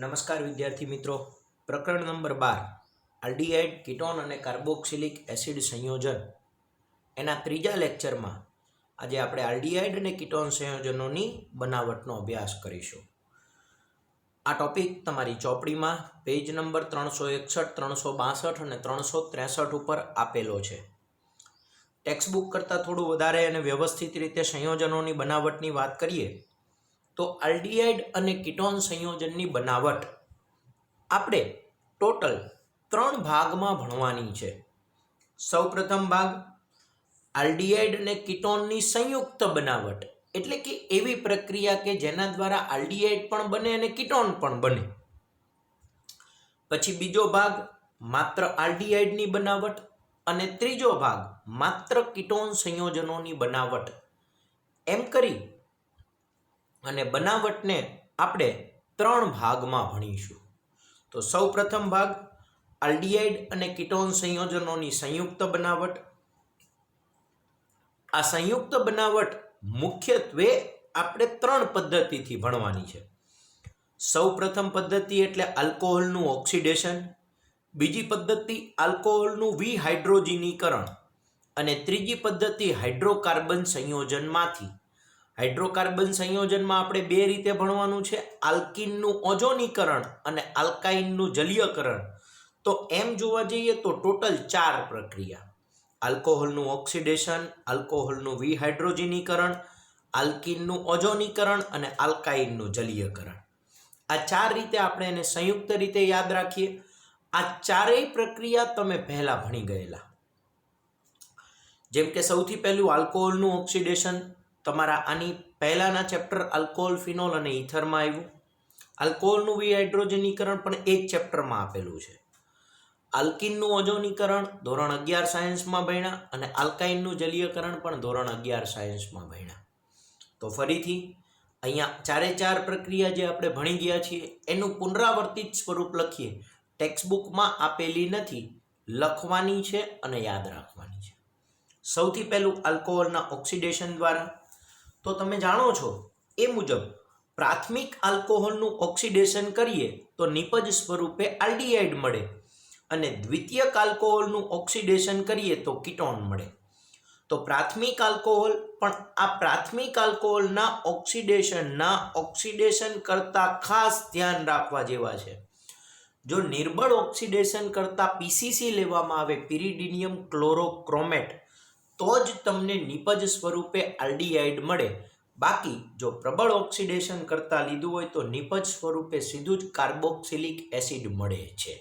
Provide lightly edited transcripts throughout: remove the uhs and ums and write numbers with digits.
નમસ્કાર વિદ્યાર્થી મિત્રો, પ્રકરણ નંબર 12 આલ્ડીહાઇડ કીટોન અને કાર્બોક્સિલિક એસિડ સંયોજન એના ત્રીજા લેક્ચરમાં આજે આપણે આલ્ડીહાઇડ અને કીટોન સંયોજનોની બનાવટનો અભ્યાસ કરીશું. આ ટોપિક તમારી ચોપડીમાં પેજ નંબર 361, 362 અને 363 ઉપર આપેલો છે. ટેક્સ્ટબુક કરતાં થોડું વધારે અને વ્યવસ્થિત રીતે સંયોજનોની બનાવટની વાત કરીએ તો આલ્ડીહાઇડ અને કીટોન સંયોજનની બનાવટ આપણે ટોટલ 3 ભાગમાં ભણવાની છે. સૌપ્રથમ ભાગ આલ્ડીહાઇડ અને કીટોનની સંયુક્ત બનાવટ, એટલે કે એવી પ્રક્રિયા કે જેના દ્વારા આલ્ડીહાઇડ પણ બને અને કીટોન પણ બને. પછી બીજો ભાગ માત્ર આલ્ડીહાઇડની બનાવટ અને ત્રીજો ભાગ માત્ર કીટોન સંયોજનોની બનાવટ. એમ કરી અને બનાવટને આપણે 3 ભાગમાં ભણીશું. તો સૌ પ્રથમ ભાગ આલ્ડીહાઇડ અને કીટોન સંયોજનોની સંયુક્ત બનાવટ. આ સંયુક્ત બનાવટ મુખ્યત્વે આપણે 3 પદ્ધતિથી ભણવાની છે. સૌ પ્રથમ પદ્ધતિ એટલે આલ્કોહોલનું ઓક્સિડેશન, બીજી પદ્ધતિ આલ્કોહોલનું વિહાઇડ્રોજનીકરણ અને ત્રીજી પદ્ધતિ હાઇડ્રોકાર્બન સંયોજનમાંથી. હાઇડ્રોકાર્બન સંયોજનમાં આપણે 2 રીતે ભણવાનું છે, આલ્કીનનું ઓઝોનીકરણ અને આલ્કાઇનનું જલીયકરણ. તો એમ જોવા જઈએ તો ટોટલ 4 પ્રક્રિયા: આલ્કોહોલનું ઓક્સિડેશન, આલ્કોહોલનું વિહાઇડ્રોજનીકરણ, આલ્કીનનું ઓઝોનીકરણ અને આલ્કાઇનનું જલીયકરણ. આ 4 રીતે આપણે એને સંયુક્ત રીતે યાદ રાખીએ. આ ચારેય પ્રક્રિયા તમે પહેલા ભણી ગયેલા. જેમ કે સૌથી પહેલું આલ્કોહોલનું ઓક્સિડેશન તમારા આની પહેલાના ચેપ્ટર આલ્કોહોલ, ફિનોલ અને ઇથરમાં આવ્યું. આલ્કોહોલનું વિહાઇડ્રોજનીકરણ પણ એ જ ચેપ્ટરમાં આપેલું છે. આલ્કીનનું ઓઝોનીકરણ ધોરણ 11 સાયન્સમાં ભણ્યા અને આલ્કાઇનનું જલીયકરણ પણ ધોરણ 11 સાયન્સમાં ભણ્યા. તો ફરીથી અહીંયા 4 પ્રક્રિયા જે આપણે ભણી ગયા છીએ એનું પુનરાવર્તિત સ્વરૂપ લખીએ. ટેક્સ્ટબુકમાં આપેલી નથી, લખવાની છે અને યાદ રાખવાની છે. સૌથી પહેલું આલ્કોહોલના ઓક્સિડેશન દ્વારા. તો તમે જાણો છો એ મુજબ પ્રાથમિક આલ્કોહોલનું ઓક્સિડેશન કરીએ તો નિપજ સ્વરૂપે આલ્ડીહાઇડ મળે અને દ્વિતીયક આલ્કોહોલનું ઓક્સિડેશન કરીએ તો કીટોન મળે. તો પ્રાથમિક આલ્કોહોલ પણ આ પ્રાથમિક આલ્કોહોલના ઓક્સિડેશન કરતાં ખાસ ધ્યાન રાખવા જેવા છે. જો નિર્બળ ઓક્સિડેશન કરતાં પીસીસી લેવામાં આવે, પિરિડિનિયમ ક્લોરોક્રોમેટ, તો જ તમને નિપજ સ્વરૂપે આલ્ડીહાઇડ મળે. બાકી જો પ્રબળ ઓક્સિડેશન કરતાં લીધું હોય તો નિપજ સ્વરૂપે સીધું જ કાર્બોક્સિલિક એસિડ મળે છે.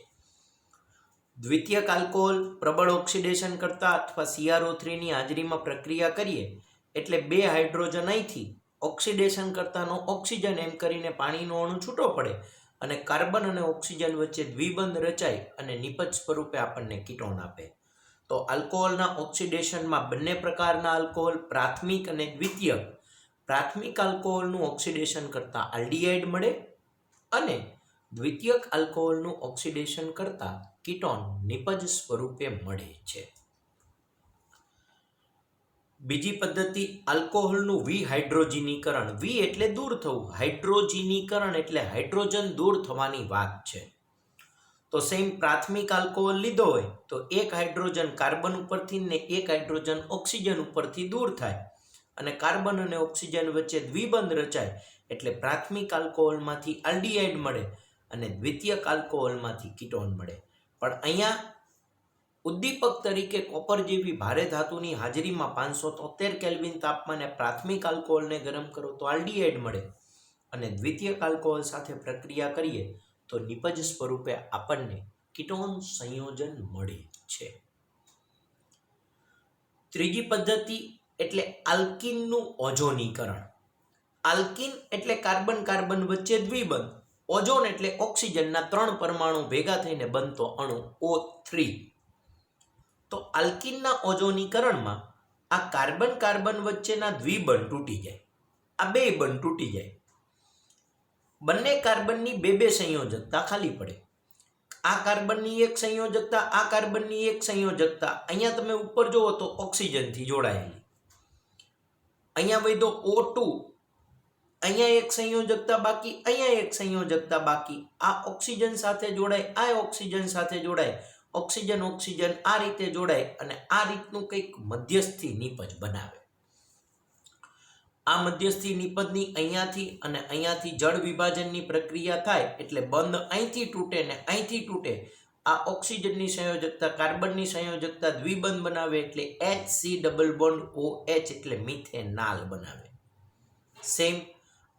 દ્વિતીયક આલ્કોહોલ પ્રબળ ઓક્સિડેશન કરતાં અથવા CrO3 ની હાજરીમાં પ્રક્રિયા કરીએ એટલે 2 હાઇડ્રોજન અહીંથી ઓક્સિડેશન કરતાંનો ઓક્સિજન એમ કરીને પાણીનો અણુ છૂટો પડે અને કાર્બન અને ઓક્સિજન વચ્ચે દ્વિબંધ રચાય અને નિપજ સ્વરૂપે આપણને કીટોન આપે. તો આલ્કોહોલના ઓક્સિડેશનમાં બંને પ્રકારના આલ્કોહોલ, પ્રાથમિક અને દ્વિતીયક. પ્રાથમિક આલ્કોહોલનું ઓક્સિડેશન કરતાં આલ્ડીહાઇડ મળે અને દ્વિતીયક આલ્કોહોલનું ઓક્સિડેશન કરતાં કીટોન નિપજ સ્વરૂપે મળે છે. બીજી પદ્ધતિ આલ્કોહોલનું વિહાઇડ્રોજનીકરણ. વિ એટલે દૂર થવું, હાઇડ્રોજનીકરણ એટલે હાઇડ્રોજન દૂર થવાની વાત છે. તો સેમ પ્રાથમિક આલ્કોહોલ લીધો હોય તો એક હાઇડ્રોજન કાર્બન ઉપરથી ને એક હાઇડ્રોજન ઓક્સિજન ઉપરથી દૂર થાય અને કાર્બન અને ઓક્સિજન વચ્ચે દ્વિબંધ રચાય એટલે પ્રાથમિક આલ્કોહોલમાંથી આલ્ડીહાઇડ મળે અને દ્વિતીયક આલ્કોહોલમાંથી કીટોન મળે. પણ અહીંયા ઉદ્દીપક તરીકે કોપર જેવી ભારે ધાતુની હાજરીમાં 573 કેલ્વિન તાપમાને પ્રાથમિક આલ્કોહોલને ગરમ કરો તો આલ્ડીહાઇડ મળે અને દ્વિતીયક આલ્કોહોલ સાથે પ્રક્રિયા કરીએ તો નિપજ સ્વરૂપે આપણને કીટોન સંયોજન મળે છે. ત્રીજી પદ્ધતિ એટલે આલ્કીનનું ઓઝોનીકરણ. આલ્કીન એટલે કાર્બન કાર્બન વચ્ચે દ્વિબંધ, ઓઝોન એટલે ઓક્સિજનના 3 પરમાણુ ભેગા થઈને બનતો અણુ O3. તો આલ્કીનના ઓઝોનીકરણમાં આ કાર્બન કાર્બન વચ્ચેના દ્વિબંધ તૂટી જાય, આ 2 બંધ તૂટી જાય. બંને કાર્બનની 2 સંયોજકતા ખાલી પડે. આ કાર્બનની 1 સંયોજકતા, આ કાર્બનની 1 સંયોજકતા અહીંયા તમે ઉપર જુઓ તો ઓક્સિજનથી જોડાયેલી. અહીંયા વધ્યો O2 અહીંયા એક સંયોજકતા બાકી, અહીંયા એક સંયોજકતા બાકી, આ ઓક્સિજન સાથે જોડાય, આ ઓક્સિજન સાથે જોડાય, ઓક્સિજન ઓક્સિજન આ રીતે જોડાય અને આ રીતનું કંઈક મધ્યસ્થી નિપજ બનાવે. આ મધ્યસ્થી નિપજની અહીંયાથી અને અહીંયાથી જળ વિભાજનની પ્રક્રિયા થાય એટલે બંધ અહીંથી તૂટે ને અહીંથી તૂટે. આ ઓક્સિજનની સંયોજકતા કાર્બનની સંયોજકતા દ્વિબંધ બનાવે એટલે HC ડબલ બોન્ડ OH એટલે મિથેનાલ બનાવે. સેમ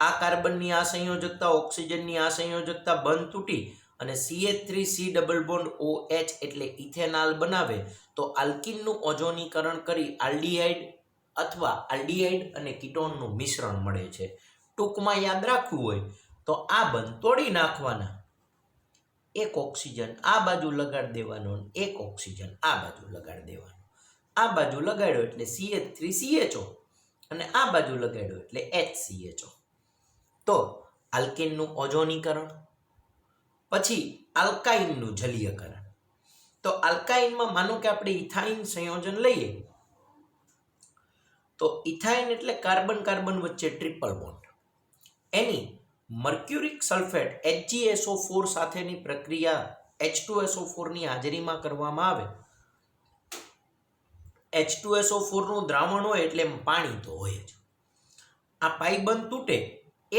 આ કાર્બનની આ સંયોજકતા ઓક્સિજનની આ સંયોજકતા બંધ તૂટી અને CH3C ડબલ બોન્ડ OH એટલે ઇથેનાલ બનાવે. તો આલ્કીનનું ઓઝોનીકરણ કરી આલ્ડીહાઇડ અથવા આલ્ડીહાઇડ અને કીટોનનું મિશ્રણ મળે છે. ટૂંકમાં યાદ રાખવું હોય તો આ બંધ તોડી નાખવાના, એક ઓક્સિજન આ બાજુ લગાડી દેવાનો, એક ઓક્સિજન આ બાજુ લગાડી દેવાનો. આ બાજુ લગાડ્યો એટલે CH3CHO અને આ બાજુ લગાડ્યો એટલે HCHO. તો આલ્કીનનું ઓઝોનીકરણ. પછી આલ્કાઇનનું જલીયકરણ. તો આલ્કાઇનમાં માનો કે આપણે ઇથાઇન સંયોજન લઈએ તો ઇથાઇન એટલે કાર્બન કાર્બન વચ્ચે ટ્રિપલ બોન્ડ. એની મર્ક્યુરિક સલ્ફેટ HgSO4 સાથેની પ્રક્રિયા H2SO4 ની હાજરીમાં કરવામાં આવે. H2SO4 નું દ્રાવણ હોય એટલે પાણી તો હોય જ. આ પાઇબંધ તૂટે,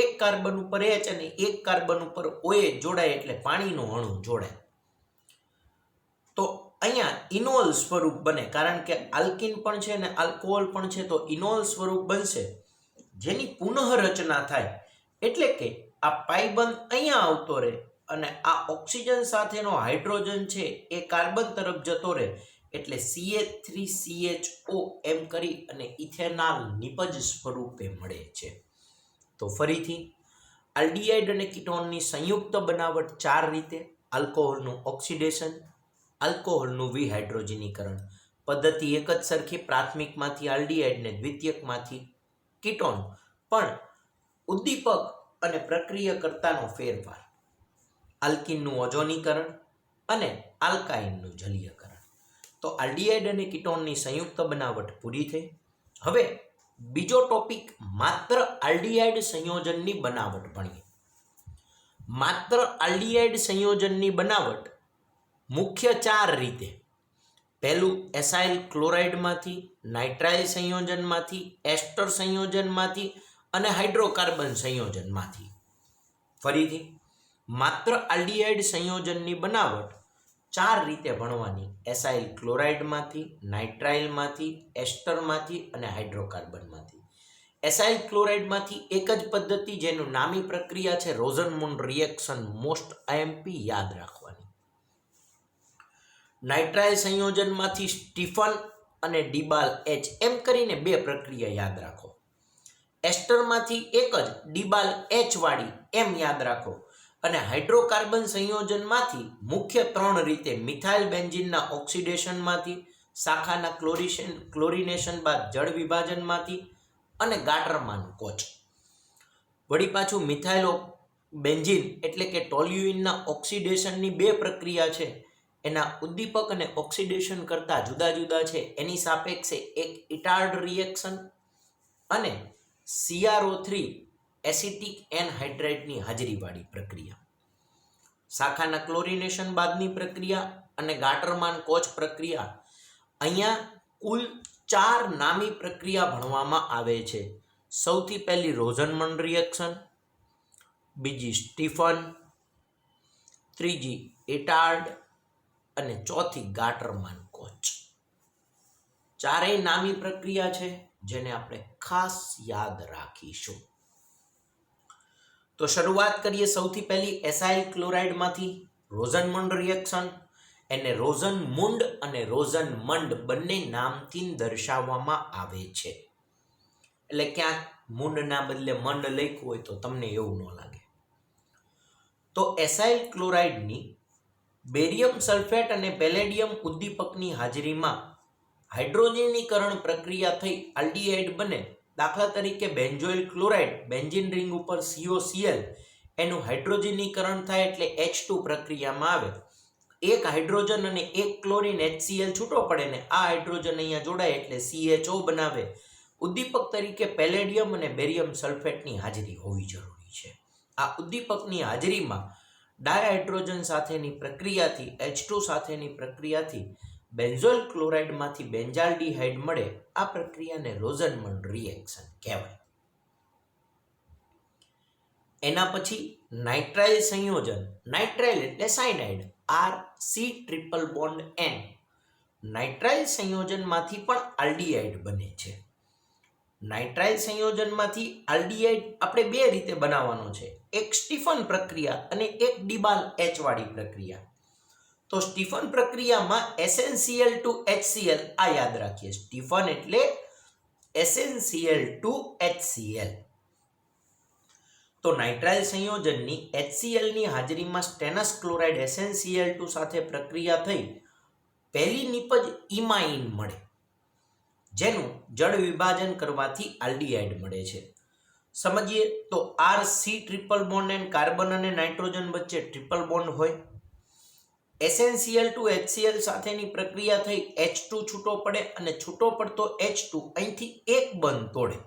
એક કાર્બન ઉપર H અને એક કાર્બન ઉપર OH જોડાય એટલે પાણીનો અણુ જોડાય. તો અહીંયા ઇનોલ સ્વરૂપ બને, કારણ કે આલ્કીન પણ છે અને આલ્કોહોલ પણ છે, તો ઇનોલ સ્વરૂપ બનશે જેની પુનઃરચના થાય. એટલે કે આ પાઇબંધ અહીંયા આવતો રહે અને આ ઓક્સિજન સાથેનો હાઇડ્રોજન છે એ કાર્બન તરફ જતો રહે એટલે CH3CHO એમ કરી અને ઇથેનાલ નિપજ સ્વરૂપે મળે છે. તો ફરીથી આલ્ડીહાઇડ અને કીટોનની સંયુક્ત બનાવટ 4 રીતે: આલ્કોહોલનું ઓક્સિડેશન, આલ્કોહોલનું વિહાઇડ્રોજનીકરણ. પદ્ધતિ એક જ સરખી, પ્રાથમિકમાંથી આલ્ડીહાઇડ ને દ્વિતીયકમાંથી કીટોન, પણ ઉદ્દીપક અને પ્રક્રિયાકર્તાનો ફેરફાર. આલ્કીનનું ઓઝોનીકરણ અને આલ્કાઇનનું જલીયકરણ. તો આલ્ડીહાઇડ અને કીટોનની સંયુક્ત બનાવટ પૂરી થઈ. હવે બીજો ટોપિક માત્ર આલ્ડીહાઇડ સંયોજનની બનાવટ ભણીએ. માત્ર આલ્ડીહાઇડ સંયોજનની બનાવટ મુખ્ય 4 રીતે. પહેલું એસાઇલ ક્લોરાઇડમાંથી, નાઇટ્રાઇલ સંયોજનમાંથી, એસ્ટર સંયોજનમાંથી અને હાઇડ્રોકાર્બન સંયોજનમાંથી. ફરીથી માત્ર આલ્ડીહાઇડ સંયોજનની બનાવટ 4 રીતે ભણવાની: એસાઇલ ક્લોરાઇડમાંથી, નાઇટ્રાઇલમાંથી, એસ્ટરમાંથી અને હાઇડ્રોકાર્બનમાંથી. એસાઇલ ક્લોરાઇડમાંથી એક જ પદ્ધતિ જેનું નામી પ્રક્રિયા છે રોઝનમુન્ડ રિએક્શન, મોસ્ટ IMP યાદ રાખવાની. નાઇટ્રાઇલ સંયોજનમાંથી સ્ટીફન અને ડીબાલ H એમ કરીને 2 પ્રક્રિયા યાદ રાખો. એસ્ટરમાંથી એક જ ડીબાલ H વાળી એમ યાદ રાખો. અને હાઇડ્રોકાર્બન સંયોજનમાંથી મુખ્ય 3 રીતે: મિથાઇલ બેન્ઝીનના ઓક્સિડેશનમાંથી, શાખાના ક્લોરિનેશન બાદ જળ વિભાજનમાંથી અને ગાટરમાન કોચ. વળી પાછું મિથાઇલ બેન્ઝીન એટલે કે ટોલ્યુઇનના ઓક્સિડેશનની 2 પ્રક્રિયા છે. એના ઉદ્દીપક અને ઓક્સિડેશન કરતા જુદા જુદા છે. એની સાપેક્ષે એક ઇટાર્ડ રિએક્શન અને CrO3 એસિટિક એનહાઇડ્રાઇડની હાજરીવાળી પ્રક્રિયા. શાખાના ક્લોરિનેશન બાદની પ્રક્રિયા અને ગાટરમાન કોચ પ્રક્રિયા. અહીંયા કુલ 4 નામી પ્રક્રિયા ભણવામાં આવે છે. સૌથી પહેલી રોઝનમન્ડ રિએક્શન, બીજી સ્ટીફન, ત્રીજી ઇટાર્ડ અને ચોથી ગાટરમાન કોચ. 4 નામી પ્રક્રિયા છે જેને આપણે ખાસ યાદ રાખીશું. તો શરૂઆત કરીએ સૌથી પહેલી એસાઇલ ક્લોરાઇડમાંથી રોઝનમન્ડ રિએક્શન. એને રોઝનમુન્ડ અને રોઝનમંડ બંને નામથી દર્શાવવામાં આવે છે. એટલે ક્યાંક મુંડના બદલે મંડ લખ્યું હોય તો તમને એવું ન લાગે. તો એસાઇલ ક્લોરાઇડની બેરિયમ સલ્ફેટ અને પેલેડિયમ ઉદ્દીપકની હાજરીમાં હાઇડ્રોજનીકરણ પ્રક્રિયા થઈ આલ્ડીહાઇડ બને. દાખલા તરીકે બેન્ઝોઇલ ક્લોરાઇડ, બેન્ઝીન રિંગ ઉપર COCl, એનું હાઇડ્રોજનીકરણ થાય એટલે H2 પ્રક્રિયામાં આવે. એક હાઇડ્રોજન અને એક ક્લોરીન HCl છૂટો પડે ને આ હાઇડ્રોજન અહીંયા જોડાય એટલે CHO બનાવે. ઉદ્દીપક તરીકે પેલેડિયમ અને બેરિયમ સલ્ફેટની હાજરી હોવી જરૂરી છે. આ ઉદ્દીપકની હાજરીમાં ડાયહાઇડ્રોજન સાથેની પ્રક્રિયાથી H2 સાથેની પ્રક્રિયાથી બેન્ઝોઇલ ક્લોરાઇડમાંથી બેન્ઝાલ્ડિહાઇડ મળે. આ પ્રક્રિયાને રોઝનમંડ રિએક્શન કહેવાય. એના પછી નાઇટ્રાઇલ સંયોજન. નાઇટ્રાઇલ એટલે સાયનાઇડ, R(C)N. નાઇટ્રાઇલ સંયોજનમાંથી પણ આલ્ડીહાઇડ બને છે. નાઇટ્રાઇલ સંયોજનમાંથી આલ્ડીહાઇડ આપણે બે રીતે બનાવવાનો છે, એક સ્ટીફન પ્રક્રિયા અને એક ડિબાલ H વાળી પ્રક્રિયા. તો સ્ટીફન પ્રક્રિયામાં SnCl2HCl, આ યાદ રાખીએ, સ્ટીફન એટલે SnCl2HCl. તો નાઇટ્રાઇલ સંયોજનની HCl ની હાજરીમાં સ્ટેનસ ક્લોરાઇડ SnCl2 સાથે પ્રક્રિયા થઈ પહેલી નિપજ ઇમાઇન મળે, જેનું જળ વિભાજન કરવાથી આલ્ડીહાઇડ મળે છે. સમજીએ તો R(C)N કાર્બન અને નાઇટ્રોજન વચ્ચે ટ્રિપલ બોન્ડ હોય. SnCl2HCl સાથેની પ્રક્રિયા થઈ H2 છૂટો પડે અને છૂટો પડતો H2 અહીંથી એક બંધ તોડે.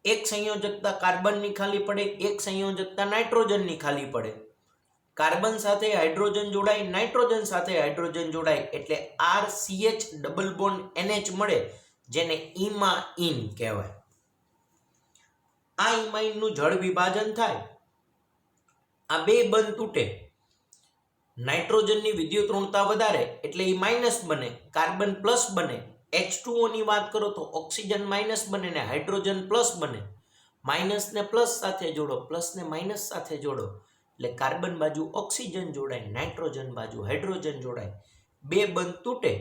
એક સંયોજકતા કાર્બનની ખાલી પડે, એક સંયોજકતા નાઇટ્રોજનની ખાલી પડે. કાર્બન સાથે હાઇડ્રોજન જોડાય, નાઇટ્રોજન સાથે હાઇડ્રોજન જોડાય એટલે RCH ડબલ બોન્ડ NH મળે, જેને ઇમાઇન કહેવાય. આ ઇમાઇનનું જળ વિભાજન થાય, આ બે બંધ તૂટે, નાઇટ્રોજનની વિદ્યુત ઋણતા વધારે એટલે એ માઇનસ બને, કાર્બન પ્લસ બને. H2O ની વાત કરો તો ઓક્સિજન માઇનસ બને ને હાઇડ્રોજન પ્લસ બને. માઇનસ ને પ્લસ સાથે જોડો, પ્લસ ને માઇનસ સાથે જોડો એટલે કાર્બન બાજુ ઓક્સિજન જોડાય, નાઇટ્રોજન બાજુ હાઇડ્રોજન જોડાય. બે બંધ તૂટે,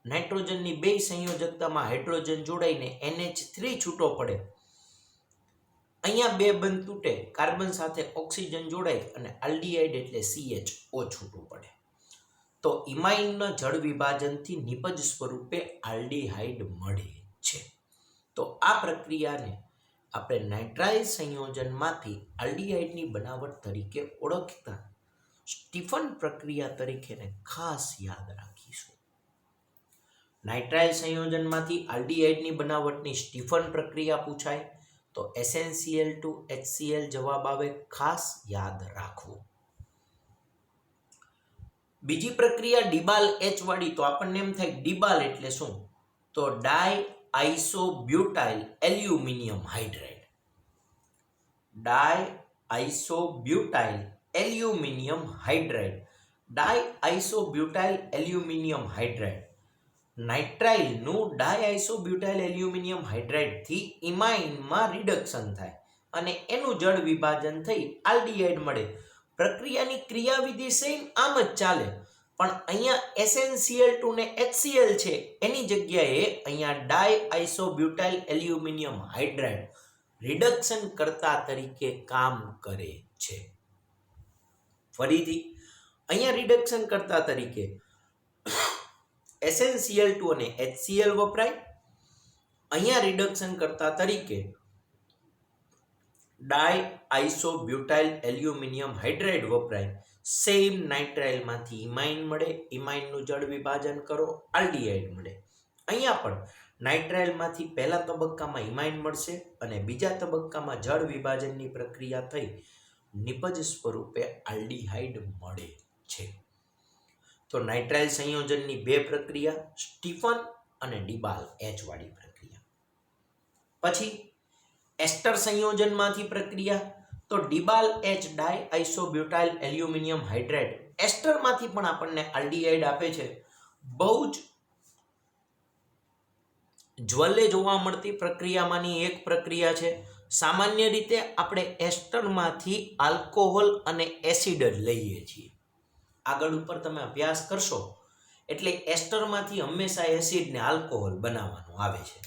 નાઇટ્રોજનની બે સંયોજકતામાં હાઇડ્રોજન જોડાઈને NH3 છૂટો પડે. અહીંયા બે બંધ તૂટે, કાર્બન સાથે ઓક્સિજન જોડાય અને આલ્ડીહાઇડ એટલે CHO છૂટું પડે. તો ઇમાઇનના જળ વિભાજનથી નિપજ સ્વરૂપે આલ્ડીહાઇડ મળે છે. તો આ પ્રક્રિયાને આપણે નાઇટ્રાઇલ સંયોજનમાંથી આલ્ડીહાઇડની બનાવટ તરીકે ઓળખતા સ્ટીફન પ્રક્રિયા તરીકે ખાસ યાદ રાખીશું. નાઇટ્રાઇલ સંયોજનમાંથી આલ્ડીહાઇડની બનાવટની સ્ટીફન પ્રક્રિયા પૂછાય તો SnCl2HCl જવાબ આવે, ખાસ યાદ રાખવું. બીજી પ્રક્રિયા ડિબાલ H વાળી, તો આપણને એમ થાય ડિબાલ એટલે શું, તો diisobutyl aluminium hydride. Diisobutyl aluminium hydride. Diisobutyl aluminium hydride નાઇટ્રાઇલનું ડાયઆઇસોબ્યુટાઇલ એલ્યુમિનિયમ હાઇડ્રાઇડથી ઇમાઇનમાં રિડક્શન થાય અને એનું જળ વિભાજન થઈ આલ્ડીહાઇડ મળે. પ્રક્રિયાની ક્રિયાવિધિ સેમ આમ જ ચાલે, પણ અહીંયા SnCl2 ને HCl છે એની જગ્યાએ અહીંયા ડાયઆઇસોબ્યુટાઇલ એલ્યુમિનિયમ હાઇડ્રાઇડ રિડક્શન કરતા તરીકે કામ કરે છે. ફરીથી અહીંયા રિડક્શન કરતા તરીકે SnCl2 અને HCl વપરાય, અહીંયા રિડક્શન કરતા તરીકે ડાયઆઇસોબ્યુટાઇલ એલ્યુમિનિયમ હાઇડ્રાઇડ વપરાય. સેમ નાઇટ્રાઇલમાંથી ઇમાઇન મળે, ઇમાઇનનું જળ વિભાજન કરો, આલ્ડીહાઇડ મળે. અહીંયા પણ નાઇટ્રાઇલમાંથી પહેલા તબક્કામાં ઇમાઇન મળશે અને બીજા તબક્કામાં જળ વિભાજનની પ્રક્રિયા થઈ નિપજ સ્વરૂપે આલ્ડીહાઇડ મળે છે. તો નાઇટ્રાઇલ સંયોજનની બે પ્રક્રિયા, સ્ટીફન અને ડિબાલ H વાળી પ્રક્રિયા. પછી એસ્ટર સંયોજનમાંથી પ્રક્રિયા, તો ડિબાલ H ડાયઆઇસોબ્યુટાઇલ એલ્યુમિનિયમ હાઇડ્રાઇડ એસ્ટરમાંથી પણ આપણને આલ્ડીહાઇડ આપે છે. બહુ જ જ્વલે જોવા મળતી પ્રક્રિયામાંની એક પ્રક્રિયા છે. સામાન્ય રીતે આપણે એસ્ટરમાંથી આલ્કોહોલ અને એસિડ જ લઈએ છીએ. આગળ ઉપર તમે અભ્યાસ કરશો એટલે એસ્ટરમાંથી હંમેશા એસિડ ને આલ્કોહોલ બનાવવાનું આવે છે.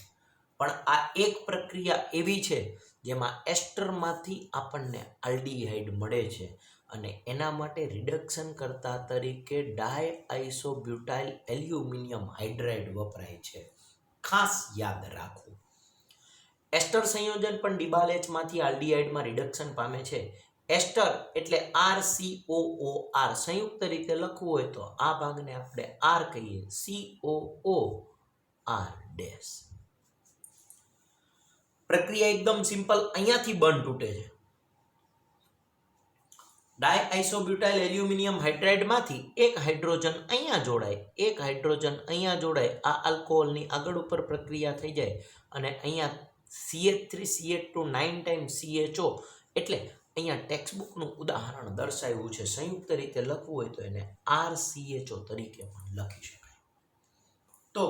પણ આ એક પ્રક્રિયા એવી છે જેમાં એસ્ટરમાંથી આપણને આલ્ડીહાઇડ મળે છે અને એના માટે રિડક્શન કરતા તરીકે ડાયઆઇસોબ્યુટાઇલ એલ્યુમિનિયમ હાઇડ્રાઇડ વપરાય છે. ખાસ યાદ રાખવું. એસ્ટર સંયોજન પણ ડિબાલ Hમાંથી આલ્ડીહાઇડમાં રિડક્શન પામે છે. એસ્ટર એટલે RCOOR, સંયુક્ત રીતે લખવું હોય તો આ ભાગને આપણે R કહીએ, COOR ડેશ. પ્રક્રિયા એકદમ સિમ્પલ, અહીંયાથી બંધ તૂટે છે. ડાયઆઇસોબ્યુટાઇલ એલ્યુમિનિયમ હાઇડ્રાઇડમાંથી એક હાઇડ્રોજન અહીંયા જોડાય, એક હાઇડ્રોજન અહીંયા જોડાય, આ આલ્કોહોલની આગળ ઉપર પ્રક્રિયા થઈ જાય અને અહીંયા CH3CH2 9 ટાઈમ્સ CHO, એટલે અહીંયા ટેક્સ્ટબુકનું ઉદાહરણ દર્શાવ્યું છે. સંયુક્ત રીતે લખવું હોય તો એને RCHO તરીકે પણ લખી શકાય. તો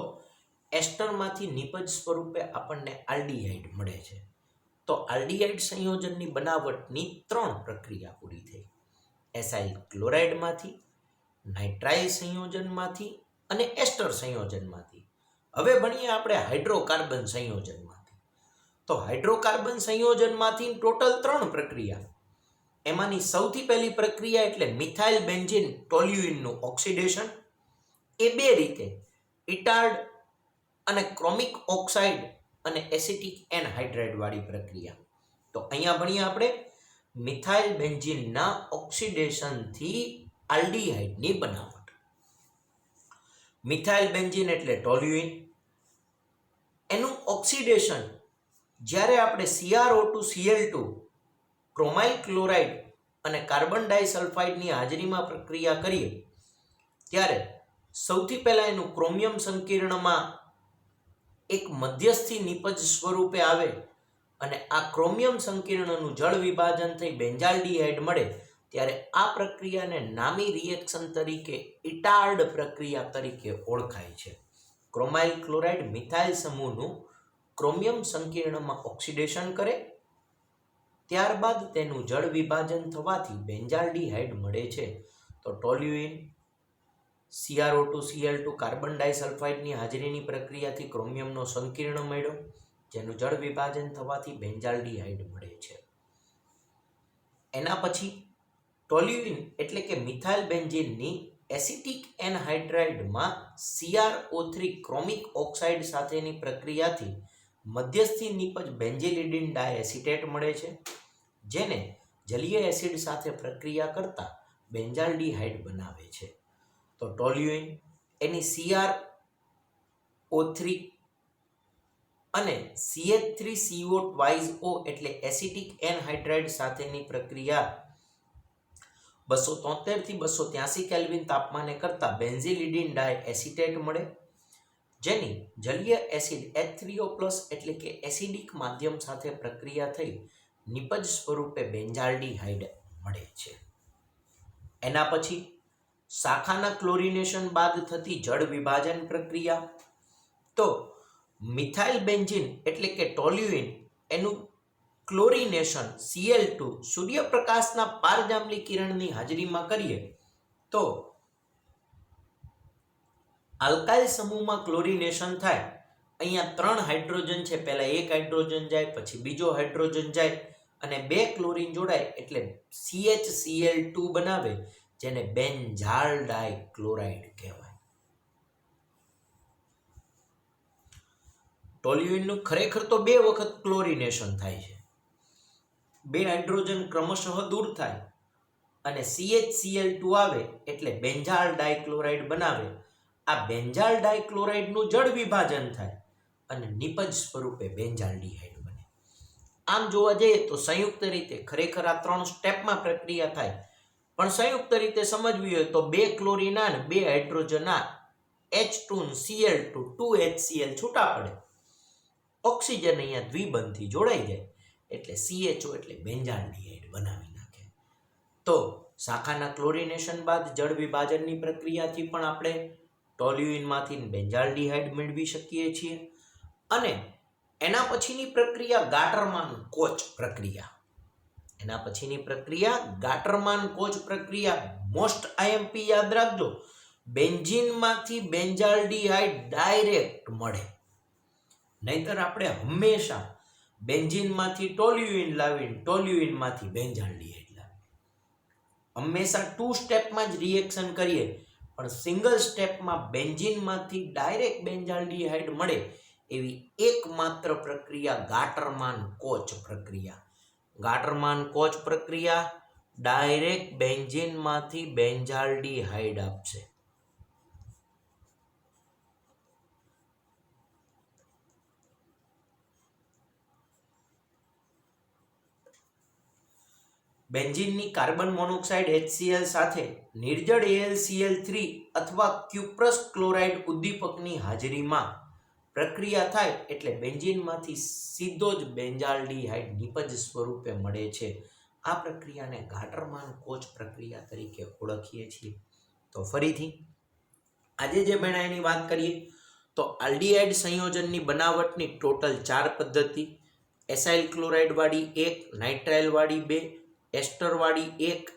એસ્ટરમાંથી નિપજ સ્વરૂપે આપણને આલ્ડીહાઇડ મળે છે. તો આલ્ડીહાઇડ સંયોજનની બનાવટની 3 પ્રક્રિયા પૂરી થઈ. એસાઇલ ક્લોરાઇડમાંથી, નાઇટ્રાઇલ સંયોજનમાંથી અને એસ્ટર સંયોજનમાંથી. હવે ભણીએ આપણે હાઇડ્રોકાર્બન સંયોજનમાંથી. તો હાઇડ્રોકાર્બન સંયોજનમાંથી ટોટલ 3 પ્રક્રિયા. એમાંની સૌથી પહેલી પ્રક્રિયા એટલે મિથાઇલ બેન્ઝીન ટોલ્યુઇનનું ઓક્સિડેશન. એ 2 રીતે, ઇટાર્ડ અને ક્રોમિક ઓક્સાઇડ અને એસિટિક એનહાઇડ્રાઇડ વાળી પ્રક્રિયા. તો અહીંયા ભણીએ આપણે મિથાઇલ બેન્ઝીનના ઓક્સિડેશનથી આલ્ડીહાઇડની બનાવટ. મિથાઇલ બેન્ઝીન એટલે ટોલ્યુઇન, એનું ઓક્સિડેશન જ્યારે આપણે CrO2Cl2 ક્રોમાઇલ ક્લોરાઇડ અને કાર્બન ડાયસલ્ફાઇડની હાજરીમાં પ્રક્રિયા કરીએ ત્યારે સૌથી પહેલા એનું ક્રોમિયમ સંકીર્ણમાં એક મધ્યસ્થી નિપજ સ્વરૂપે આવે અને આ ક્રોમિયમ સંકીર્ણનું જળ વિભાજન થઈ બેન્ઝાલ્ડીહાઇડ મળે ત્યારે આ પ્રક્રિયાને નામી રિએક્શન તરીકે ઇટાર્ડ પ્રક્રિયા તરીકે ઓળખાય છે. ક્રોમાઇલ ક્લોરાઇડ મિથાઇલ સમૂહનું ક્રોમિયમ સંકીર્ણમાં ઓક્સિડેશન કરે, ત્યારબાદ તેનું જળ વિભાજન થવાથી બેન્ઝાલ્ડીહાઇડ મળે છે. તો ટોલ્યુઇન CrO2Cl2 કાર્બન ડાયસલ્ફાઇડની હાજરીની પ્રક્રિયાથી ક્રોમિયમનો સંકીર્ણ મળ્યો, જેનું જળ વિભાજન થવાથી બેન્ઝાલ્ડીહાઇડ મળે છે. એના પછી ટોલ્યુઇન એટલે કે મિથાઇલ બેન્ઝીનની એસિટિક એનહાઇડ્રાઇડમાં CrO3 ક્રોમિક ઓક્સાઇડ સાથેની પ્રક્રિયાથી મધ્યસ્થી નિપજ બેન્ઝિલિડીન ડાયએસિટેટ મળે છે, જેને જલીય એસિડ સાથે પ્રક્રિયા કરતા બેન્ઝાલ્ડીહાઇડ બનાવે છે. તો ટોલ્યુઇન એની CrO3 અને CH3CO એટલે એસિટિક એનહાઇડ્રાઇડ સાથેની પ્રક્રિયા 273 થી 283 કેલ્વિન તાપમાને કરતા બેન્ઝિલિડીન ડાયએસિટેટ મળે, જેની જલીય એસિડ H3O+ એટલે કે એસિડિક માધ્યમ સાથે પ્રક્રિયા થઈ નિપજ સ્વરૂપે બેન્ઝાલ્ડીહાઇડ મળે છે. એના પછી શાખાના ક્લોરિનેશન બાદ થતી જળ વિભાજન પ્રક્રિયા. તો મિથાઇલ બેન્ઝીન એટલે કે ટોલ્યુઇન એનું ક્લોરિનેશન Cl2 સૂર્યપ્રકાશના પારજાંબલી કિરણની હાજરીમાં કરીએ તો આલ્કાઇલ સમૂહમાં ક્લોરિનેશન થાય. અહીંયા 3 હાઇડ્રોજન છે, પહેલા એક હાઇડ્રોજન જાય, પછી બીજો હાઇડ્રોજન જાય અને 2 ક્લોરીન જોડાય એટલે CHCl2 બનાવે, જેને બેન્ઝાલ ડાયક્લોરાઇડ કહેવાય. ટોલ્યુઇનનું ખરેખર તો 2 વખત ક્લોરિનેશન થાય છે. 2 હાઇડ્રોજન ક્રમશઃ દૂર થાય અને CHCl2 આવે એટલે બેન્ઝાલ ડાયક્લોરાઇડ બનાવે. આ બેન્ઝાલ ડાયક્લોરાઇડનું જળ વિભાજન થાય અને નિપજ સ્વરૂપે બેન્ઝાલ્ડીહાઇડ બને. આમ જોવા જઈએ તો સંયુક્ત રીતે ખરેખર આ 3 સ્ટેપમાં પ્રક્રિયા થાય, પણ સંયુક્ત રીતે સમજવી હોય તો 2 ક્લોરીન અને 2 હાઇડ્રોજન H2Cl2 2HCl છૂટા પડે, ઓક્સિજન અહીંયા દ્વિબંધથી જોડાઈ જાય એટલે CHO એટલે બેન્ઝાલ્ડીહાઇડ બનાવી નાખે. તો શાખાના ક્લોરિનેશન બાદ જળ વિભાજનની પ્રક્રિયાથી પણ આપણે ટોલ્યુઇનમાંથી બેન્ઝાલ્ડીહાઇડ મેળવી શકીએ છીએ. અને એના પછીની પ્રક્રિયા ગાટરમાન કોચ પ્રક્રિયા. ગાટરમાન-કોચ પ્રક્રિયા મોસ્ટ IMP યાદ રાખજો, બેન્ઝીનમાંથી બેન્ઝાલ્ડીહાઇડ ડાયરેક્ટ મળે, નહીતર આપણે હંમેશા બેન્ઝીનમાંથી ટોલ્યુઇન લાવીને ટોલ્યુઇનમાંથી બેન્ઝાલ્ડીહાઇડ લાવીએ. હંમેશા 2 સ્ટેપમાં જ રિએક્શન કરીએ, પણ સિંગલ સ્ટેપમાં બેન્ઝીનમાંથી ડાયરેક્ટ બેન્ઝાલ્ડીહાઇડ મળે એવી એકમાત્ર પ્રક્રિયા ગાટરમાન-કોચ પ્રક્રિયા. ગાટરમાન-કોચ પ્રક્રિયા ડાયરેક્ટ બેન્ઝીનમાંથી બેન્ઝાલ્ડીહાઇડ આપશે. બેન્ઝીનની કાર્બન મોનોક્સાઇડ HCl સાથે નિર્જળ AlCl3 અથવા ક્યુપ્રસ ક્લોરાઇડ ઉદ્દીપકની હાજરીમાં પ્રક્રિયા થાય એટલે બેન્ઝીનમાંથી સીધો જ બેન્ઝાલ્ડીહાઇડ નિપજ સ્વરૂપે મળે છે. આ પ્રક્રિયાને ગાટરમાન કોચ પ્રક્રિયા તરીકે ઓળખીએ છીએ. તો ફરીથી આજે જે બનાવની વાત કરીએ તો આલ્ડીહાઇડ સંયોજનની બનાવટની ટોટલ 4 પદ્ધતિ: એસાઇલ ક્લોરાઇડ વાળી 1, નાઇટ્રાઇલ વાળી 2, એસ્ટર વાળી 1,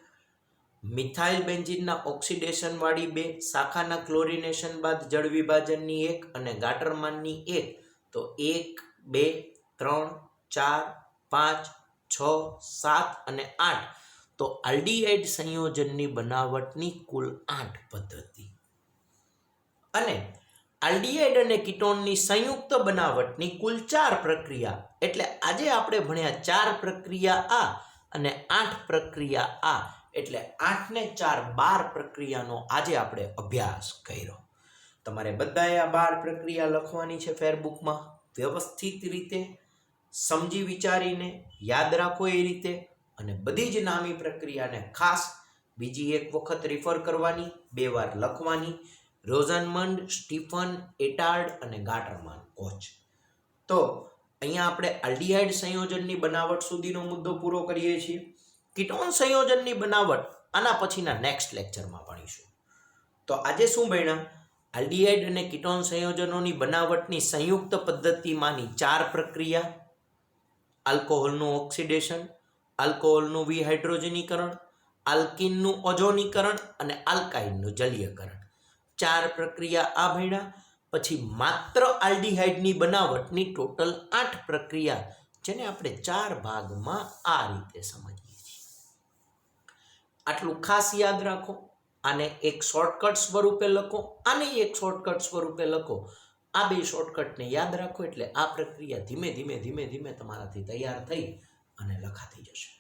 મિથાઇલ બેન્ઝીનના ઓક્સિડેશન વાળી 2, શાખાના ક્લોરિનેશન બાદ જળ વિભાજનની 1 અને ગાટરમાનની 1. તો 1, 2, 3, 4, 5, 6, 7 અને 8. તો આલ્ડીહાઇડ સંયોજનની બનાવટની કુલ 8 પદ્ધતિ. અને આલ્ડીહાઇડ અને કીટોનની સંયુક્ત બનાવટની કુલ 4 પ્રક્રિયા. એટલે આજે આપણે ભણ્યા 4 પ્રક્રિયા આ અને 8 પ્રક્રિયા આ. એટલે 8 ને 4 12 પ્રક્રિયાનો આજે આપણે અભ્યાસ કર્યો. તમારે બધાએ આ 12 પ્રક્રિયા લખવાની છે ફેરબુકમાં, વ્યવસ્થિત રીતે સમજી વિચારીને યાદ રાખો એ રીતે. અને બધી જ નામી પ્રક્રિયાને ખાસ બીજી એક વખત રિફર કરવાની, 2 વાર લખવાની. રોઝનમંડ, સ્ટીફન, એટાર્ડ અને ગાટરમાન કોચ. તો અહીંયા આપણે આલ્ડીહાઇડ સંયોજનની બનાવટ સુધીનો મુદ્દો પૂરો કરીએ છીએ. કીટોન સંયોજનની બનાવટ આના પછીના નેક્સ્ટ લેક્ચરમાં ભણીશું. તો આજે શું ભણ્યા? આલ્ડીહાઇડ અને કીટોન સંયોજનોની બનાવટની સંયુક્ત પદ્ધતિમાંની 4 પ્રક્રિયા: આલ્કોહોલનું ઓક્સિડેશન, આલ્કોહોલનું વિહાઇડ્રોજનીકરણ, આલ્કીનનું ઓઝોનીકરણ અને આલ્કાઇનનું જલીયકરણ. 4 પ્રક્રિયા આ ભણ્યા. પછી માત્ર આલ્ડીહાઇડની બનાવટની ટોટલ 8 પ્રક્રિયા, જેને આપણે 4 ભાગમાં આ રીતે સમજીએ છીએ. આટલું ખાસ યાદ રાખો. આને એક શોર્ટકટ સ્વરૂપે લખો, આને એક શોર્ટકટ સ્વરૂપે લખો. આ 2 શોર્ટકટને યાદ રાખો એટલે આ પ્રક્રિયા ધીમે ધીમે તમારાથી તૈયાર થઈ અને લખાતી જશે.